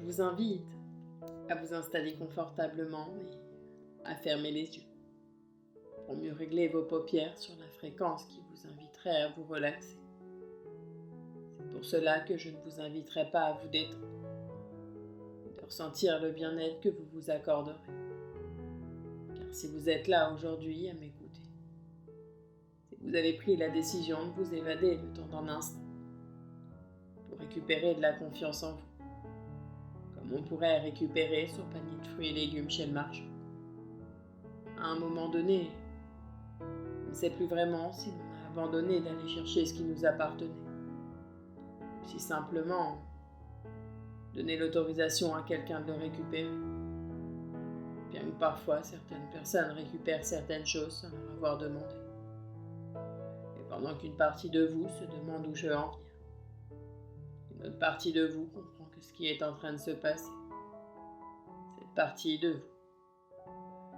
Je vous invite à vous installer confortablement et à fermer les yeux pour mieux régler vos paupières sur la fréquence qui vous inviterait à vous relaxer. C'est pour cela que je ne vous inviterai pas à vous détendre, de ressentir le bien-être que vous vous accorderez. Car si vous êtes là aujourd'hui à m'écouter, c'est que vous avez pris la décision de vous évader le temps d'un instant pour récupérer de la confiance en vous, comme on pourrait récupérer son panier de fruits et légumes chez le marchand. À un moment donné, on ne sait plus vraiment si l'on a abandonné d'aller chercher ce qui nous appartenait, ou si simplement donner l'autorisation à quelqu'un de le récupérer. Bien que parfois certaines personnes récupèrent certaines choses sans leur avoir demandé. Et pendant qu'une partie de vous se demande où je veux en venir, une autre partie de vous comprend que ce qui est en train de se passer, cette partie de vous,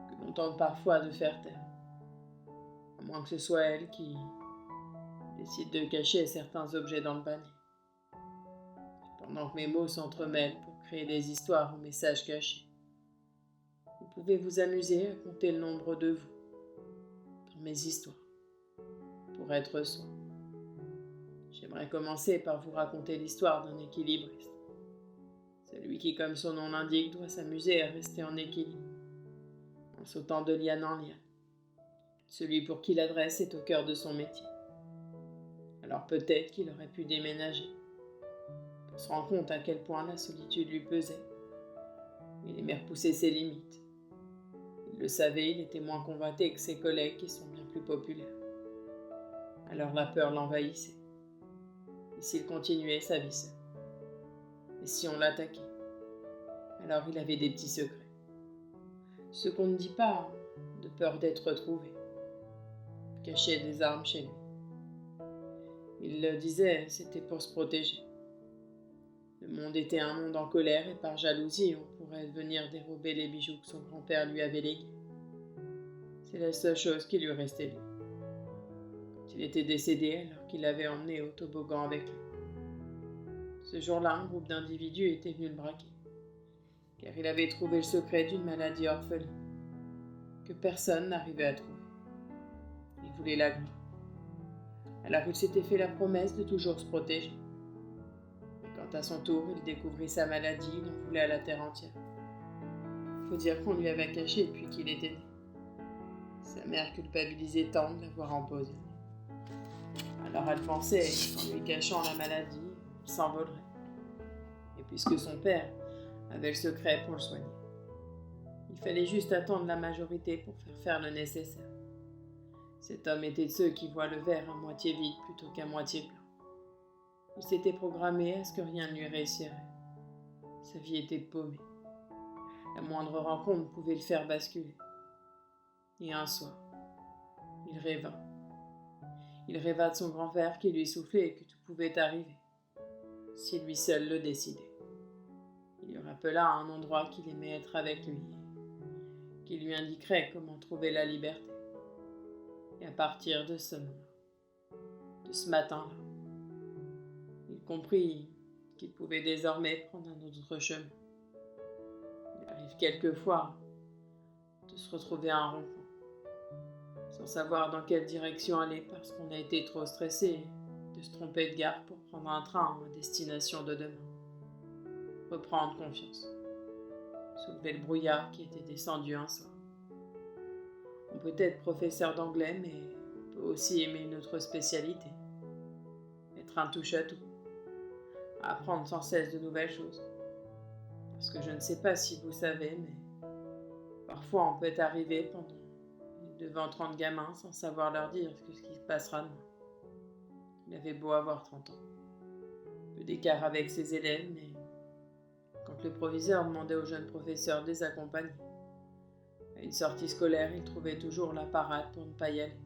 que l'on tente parfois de faire taire, à moins que ce soit elle qui décide de cacher certains objets dans le panier. Pendant que mes mots s'entremêlent pour créer des histoires ou messages cachés, vous pouvez vous amuser à compter le nombre de vous dans mes histoires, pour être soi. J'aimerais commencer par vous raconter l'histoire d'un équilibriste. Celui qui, comme son nom l'indique, doit s'amuser à rester en équilibre, en sautant de liane en liane. Celui pour qui l'adresse est au cœur de son métier. Alors peut-être qu'il aurait pu déménager, pour se rendre compte à quel point la solitude lui pesait. Il aimait repousser ses limites. Il le savait, il était moins convoité que ses collègues qui sont bien plus populaires. Alors la peur l'envahissait. Et s'il continuait sa vie seul? Et si on l'attaquait? Alors il avait des petits secrets. Ce qu'on ne dit pas, de peur d'être retrouvé. Cachait des armes chez lui. Il le disait, c'était pour se protéger. Le monde était un monde en colère et par jalousie, on pourrait venir dérober les bijoux que son grand-père lui avait légués. C'est la seule chose qui lui restait lui. Quand il était décédé alors qu'il l'avait emmené au toboggan avec lui. Ce jour-là, un groupe d'individus était venu le braquer, car il avait trouvé le secret d'une maladie orpheline, que personne n'arrivait à trouver. Il voulait la gloire. Alors il s'était fait la promesse de toujours se protéger. Et quand à son tour il découvrit sa maladie, il en voulait à la terre entière. Faut dire qu'on lui avait caché depuis qu'il était né. Sa mère culpabilisait tant de l'avoir empoisonné. Alors elle pensait qu'en lui cachant la maladie, il s'envolerait. Et puisque son père avait le secret pour le soigner, il fallait juste attendre la majorité pour faire le nécessaire. Cet homme était de ceux qui voient le verre à moitié vide plutôt qu'à moitié plein. Il s'était programmé à ce que rien ne lui réussirait. Sa vie était paumée. La moindre rencontre pouvait le faire basculer. Et un soir, il rêva. Il rêva de son grand-père qui lui soufflait et que tout pouvait arriver, si lui seul le décidait. Il lui rappela un endroit qu'il aimait être avec lui, qui lui indiquerait comment trouver la liberté. Et à partir de ce matin-là, il comprit qu'il pouvait désormais prendre un autre chemin. Il arrive quelquefois de se retrouver à un rond-point, sans savoir dans quelle direction aller parce qu'on a été trop stressé, de se tromper de gare pour prendre un train à destination de demain. Reprendre confiance. Soulever le brouillard qui était descendu un soir. On peut être professeur d'anglais, mais on peut aussi aimer une autre spécialité. Être un touche-à-tout. Apprendre sans cesse de nouvelles choses. Parce que je ne sais pas si vous savez, mais parfois on peut arriver devant 30 gamins sans savoir leur dire ce qui se passera demain. Il avait beau avoir 30 ans. Peu d'écart avec ses élèves, mais quand le proviseur demandait au jeune professeur de les accompagner, à une sortie scolaire, il trouvait toujours la parade pour ne pas y aller.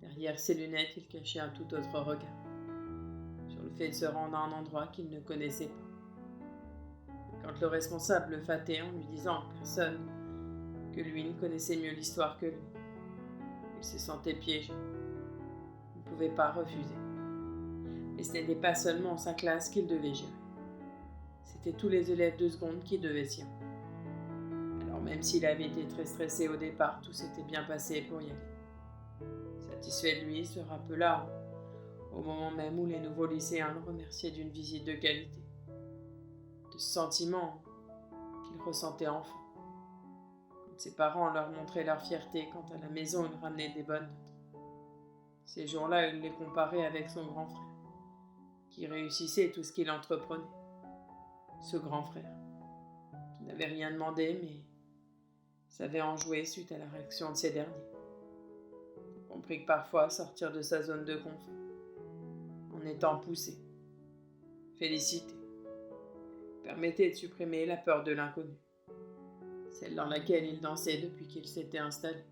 Derrière ses lunettes, il cachait un tout autre regard, sur le fait de se rendre à un endroit qu'il ne connaissait pas. Et quand le responsable le fâtait en lui disant que lui ne connaissait mieux l'histoire que lui, il se sentait piégé. Il ne pouvait pas refuser. Et ce n'était pas seulement sa classe qu'il devait gérer. C'étaient tous les élèves de seconde qui devaient s'y rendre. Alors même s'il avait été très stressé au départ, tout s'était bien passé pour y aller. Satisfait de lui, il se rappela au moment même où les nouveaux lycéens le remerciaient d'une visite de qualité, de ce sentiment qu'il ressentait enfant. Quand ses parents leur montraient leur fierté quand à la maison ils ramenaient des bonnes notes. Ces jours-là, il les comparait avec son grand frère, qui réussissait tout ce qu'il entreprenait. Ce grand frère, qui n'avait rien demandé, mais savait en jouer suite à la réaction de ces derniers. Il comprit que parfois, sortir de sa zone de confort, en étant poussé, félicité, permettait de supprimer la peur de l'inconnu, celle dans laquelle il dansait depuis qu'il s'était installé.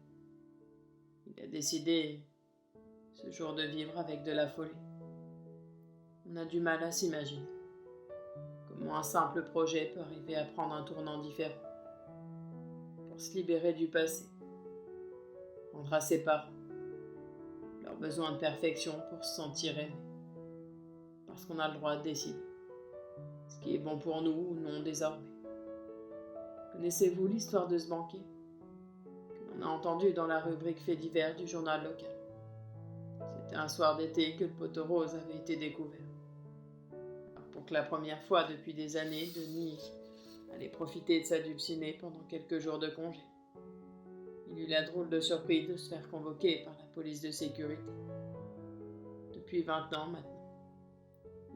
Il a décidé, ce jour, de vivre avec de la folie. On a du mal à s'imaginer comment un simple projet peut arriver à prendre un tournant différent, pour se libérer du passé, rendre à ses parents leur besoin de perfection pour se sentir aimé, parce qu'on a le droit de décider ce qui est bon pour nous ou non désormais. Connaissez-vous l'histoire de ce banquier? On a entendu dans la rubrique Faits divers du journal local. C'était un soir d'été que le poteau rose avait été découvert. Alors pour que la première fois depuis des années, Denis allait profiter de sa dulcinée pendant quelques jours de congé. Il eut la drôle de surprise de se faire convoquer par la police de sécurité. Depuis 20 ans maintenant.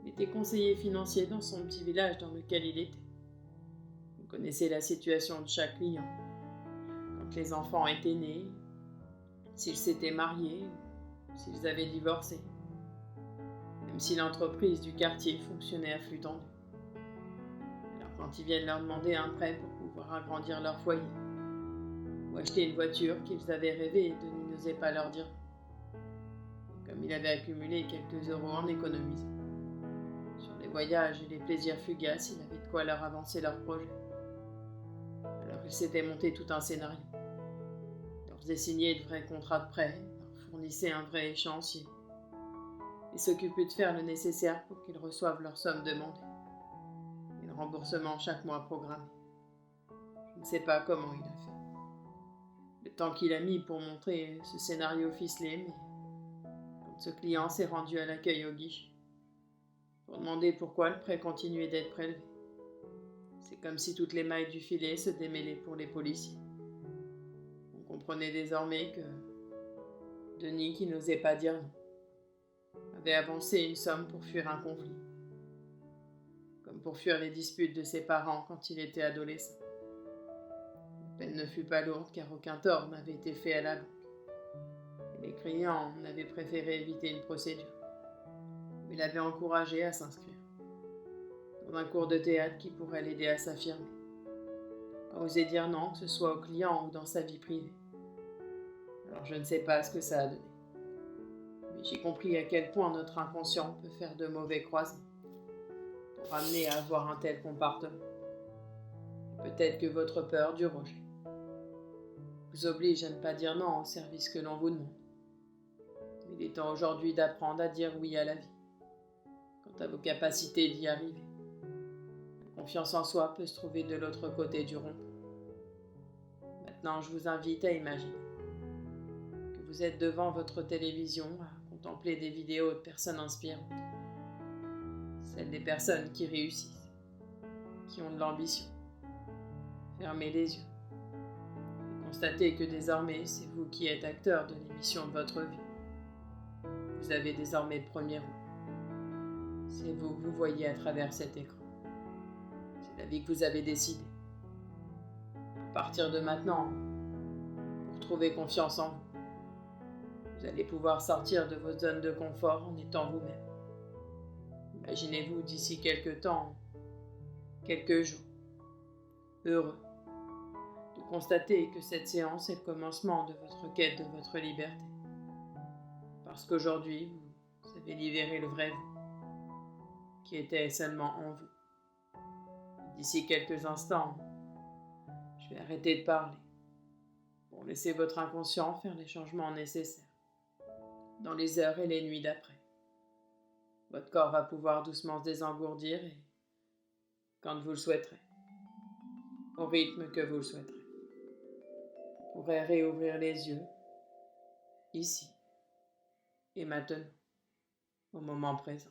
Il était conseiller financier dans son petit village dans lequel il était. Vous connaissez la situation de chaque client. Quand les enfants étaient nés, s'ils s'étaient mariés, s'ils avaient divorcé. Même si l'entreprise du quartier fonctionnait à flux tendu. Alors quand ils viennent leur demander un prêt pour pouvoir agrandir leur foyer, ou acheter une voiture qu'ils avaient rêvé, Denis n'osait pas leur dire non. Comme il avait accumulé quelques euros en économisant. Sur les voyages et les plaisirs fugaces, il avait de quoi leur avancer leur projet. Alors il s'était monté tout un scénario. Il leur faisait signer de vrais contrats de prêt, leur fournissait un vrai échéancier, et s'occupait de faire le nécessaire pour qu'ils reçoivent leur somme demandée, et le remboursement chaque mois programmé. Je ne sais pas comment il a fait. Le temps qu'il a mis pour montrer ce scénario ficelé, mais quand ce client s'est rendu à l'accueil au guichet, pour demander pourquoi le prêt continuait d'être prélevé. C'est comme si toutes les mailles du filet se démêlaient pour les policiers. On comprenait désormais que Denis, qui n'osait pas dire non, avait avancé une somme pour fuir un conflit, comme pour fuir les disputes de ses parents quand il était adolescent. La peine ne fut pas lourde car aucun tort n'avait été fait à la banque. Et les clients n'avaient préféré éviter une procédure. Il l'avait encouragé à s'inscrire dans un cours de théâtre qui pourrait l'aider à s'affirmer, à oser dire non, que ce soit au client ou dans sa vie privée. Alors je ne sais pas ce que ça a donné, mais j'ai compris à quel point notre inconscient peut faire de mauvais croisements pour amener à avoir un tel comportement. Peut-être que votre peur du rejet vous oblige à ne pas dire non au service que l'on vous demande. Il est temps aujourd'hui d'apprendre à dire oui à la vie, quant à vos capacités d'y arriver. La confiance en soi peut se trouver de l'autre côté du rond-point. Maintenant, je vous invite à imaginer que vous êtes devant votre télévision à contempler des vidéos de personnes inspirantes. Celles des personnes qui réussissent, qui ont de l'ambition. Fermez les yeux et constatez que désormais, c'est vous qui êtes acteur de l'émission de votre vie. Vous avez désormais le premier rôle. C'est vous que vous voyez à travers cet écran. C'est la vie que vous avez décidée. À partir de maintenant, pour trouver confiance en vous, vous allez pouvoir sortir de votre zone de confort en étant vous-même. Imaginez-vous d'ici quelques temps, quelques jours, heureux de constater que cette séance est le commencement de votre quête de votre liberté. Parce qu'aujourd'hui, vous avez libéré le vrai vous, qui était seulement en vous. D'ici quelques instants, je vais arrêter de parler pour laisser votre inconscient faire les changements nécessaires dans les heures et les nuits d'après. Votre corps va pouvoir doucement se désengourdir et quand vous le souhaiterez, au rythme que vous le souhaiterez. Vous pourrez réouvrir les yeux, ici et maintenant, au moment présent.